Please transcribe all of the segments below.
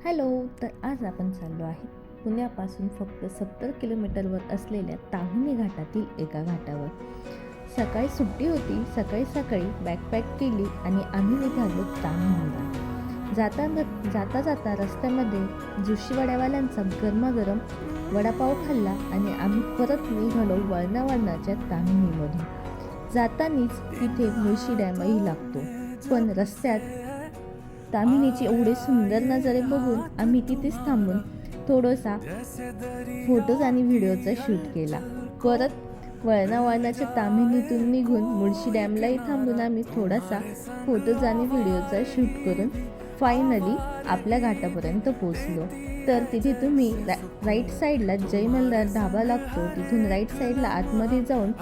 Hello. तर आज आपण चाललो आहे पुण्यापासून फक्त 70 किलोमीटरवर असलेल्या ताम्हिणी घाटातील एका घाटावर. सकाळी सुट्टी होती. सकाळी बॅकपॅक केली आणि आम्ही निघालो ताम्हिणीला. जाता जाता रस्त्यामध्ये जोशीवड्यावाल्यांचा गरमागरम वडापाव खाल्ला आणि आम्ही परत निघालो वळणावळणाच्या ताम्हिणीमधून. जातानीच तिथे मुळशी डॅमही लागतो, पण रस्त्यात ताम्हिणीचे एवढे सुंदर नजारे बघून आम्ही तिथेच थांबून थोडासा फोटोज आणि व्हिडिओचा शूट केला. परत वळणावळणाच्या ताम्हिणीतून निघून मुळशी डॅमलाही थांबून आम्ही थोडासा फोटोज आणि व्हिडिओचा शूट करून फायनली आपल्या घाटापर्यंत पोचलो. तर तिथे तुम्ही राईट साईडला जय मल्हार ढाबा लागतो, तिथून राईट साईडला आतमध्ये जाऊन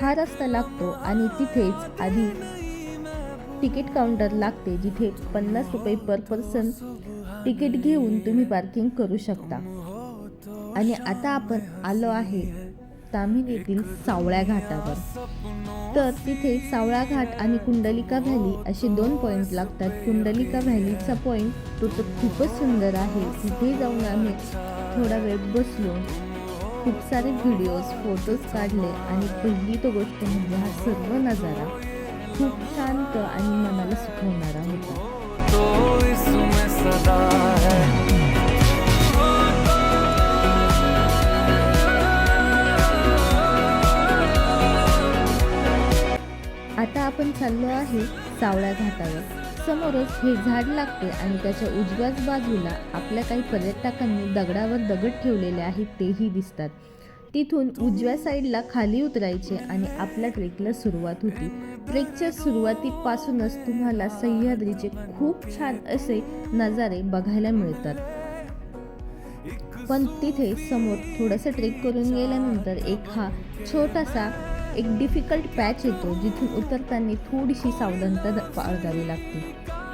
हा रस्ता लागतो आणि तिथेच आधी तिकीट काउंटर लागते, जिथे 50 रुपये पर पर्सन तिकीट घेऊन तुम्ही पार्किंग करू शकता. आणि आता आपण आलो आहे ताम्हिणीतील सावळ्या घाटावर. तर तिथे सावळा घाट आणि कुंडलिका व्हॅली असे 2 पॉईंट लागतात. कुंडलिका व्हॅलीचा पॉईंट तो तर खूपच सुंदर आहे. तिथे जाऊन आम्ही थोडा वेळ बसलो, खूप सारे व्हिडिओज फोटोज काढले आणि पहिली तो गोष्ट म्हणजे हा सर्व नजारा खूप शांत आणि मनाला सुखवणारा होता. आता आपण चाललो आहे सावळ्या घाटावर. समोरच हे झाड लागते आणि त्याच्या उजव्याच बाजूला आपल्या काही पर्यटकांनी दगडावर दगड ठेवलेले आहेत, तेही दिसतात. तिथून उजव्या साईडला खाली उतरायचे आणि आपल्या ट्रेकला सुरुवात होती. ट्रेकच्या सुरुवातीपासूनच तुम्हाला सह्याद्रीचे खूप छान असे नजारे बघायला मिळतात. पण तिथे समोर थोडंसं ट्रेक करून गेल्यानंतर हा छोटासा डिफिकल्ट पॅच येतो, जिथून उतरताना थोडीशी सावधानता बाळगावी लागते.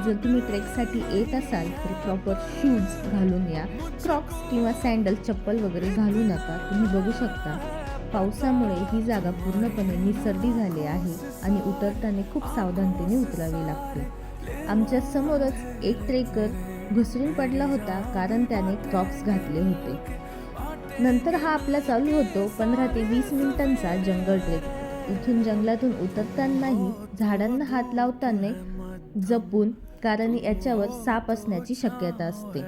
जर तुम्ही ट्रेकसाठी येत असाल तर प्रॉपर शूज घालून या. क्रॉक्स किंवा सँडल चप्पल वगैरे घालू नका. तुम्ही बघू शकता पावसामुळे ही जागा पूर्णपणे निसरडी झाली आहे आणि उतरताना खूप सावधानतेने उतरावी लागते. आमच्या समोरच एक ट्रेकर घसरून पडला होता, कारण त्याने क्रॉक्स घातले होते. नंतर हा आपला चालू होतो 15 ते 20 मिनिटांचा जंगल ट्रेक. इथून जंगलातून उतरतानाही झाडांना हात लावताना जपून, कारण याच्यावर साप असण्याची शक्यता असते.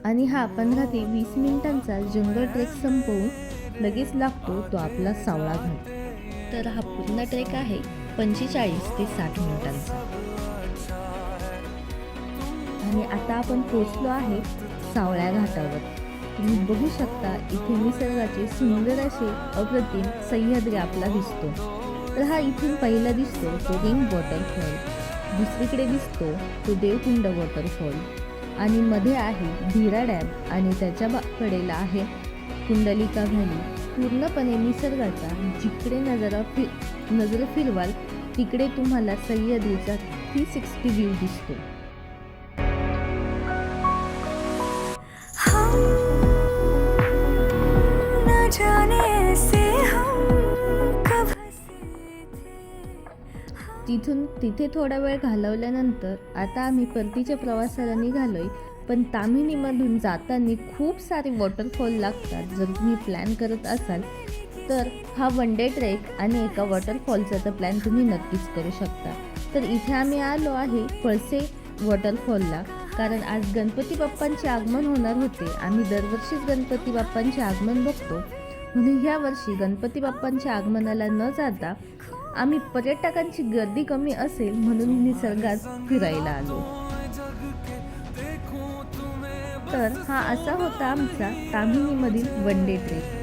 आणि हा 15 ते 20 मिनिटांचा जंगल ट्रेक संपवून लगेच लागतो तो आपला सावळा घाट. तर हा पूर्ण ट्रेक आहे 45 ते 60 मिनिटांचा. आणि आता आपण पोहोचलो आहे सावळ्या घाटावर. तुम्ही बघू शकता इथे निसर्गाचे सुंदर असे अप्रतिम सह्याद्री आपला दिसतो. तर हा इथून पहिला दिसतो तो रिंग वॉटरफॉल, दुसरीकडे दिसतो तो देवकुंड वॉटरफॉल आणि मध्ये आहे धीरा डॅम आणि त्याच्या कडेला आहे कुंडलिका व्हॅली. पूर्णपणे निसर्गाचा जिकडे नजर फिरवाल तिकडे तुम्हाला सह्याद्रीचा 360 व्ह्यू दिसतो. तिथे थोडा वेळ घालवल्यानंतर आता आम्ही परतीच्या प्रवासाला निघालोय. पण ताम्हिणीमधून जाताना खूप सारे वॉटरफॉल लागतात. जर तुम्ही प्लॅन करत असाल तर हा 1 डे ट्रेक आणि एका वॉटरफॉलचा तर प्लॅन तुम्ही नक्कीच करू शकता. तर इथे आम्ही आलो आहे पळसे वॉटरफॉलला, कारण आज गणपती बाप्पांचे आगमन होणार होते. आम्ही दरवर्षीच गणपती बाप्पांचे आगमन बघतो, म्हणून ह्या वर्षी गणपती बाप्पांच्या आगमनाला न जाता आम्ही पर्यटकांची गर्दी कमी असेल म्हणून निसर्गात फिरायला आलो. तर हा असा होता आमचा ताम्हिणीमधील 1 डे ट्रेक.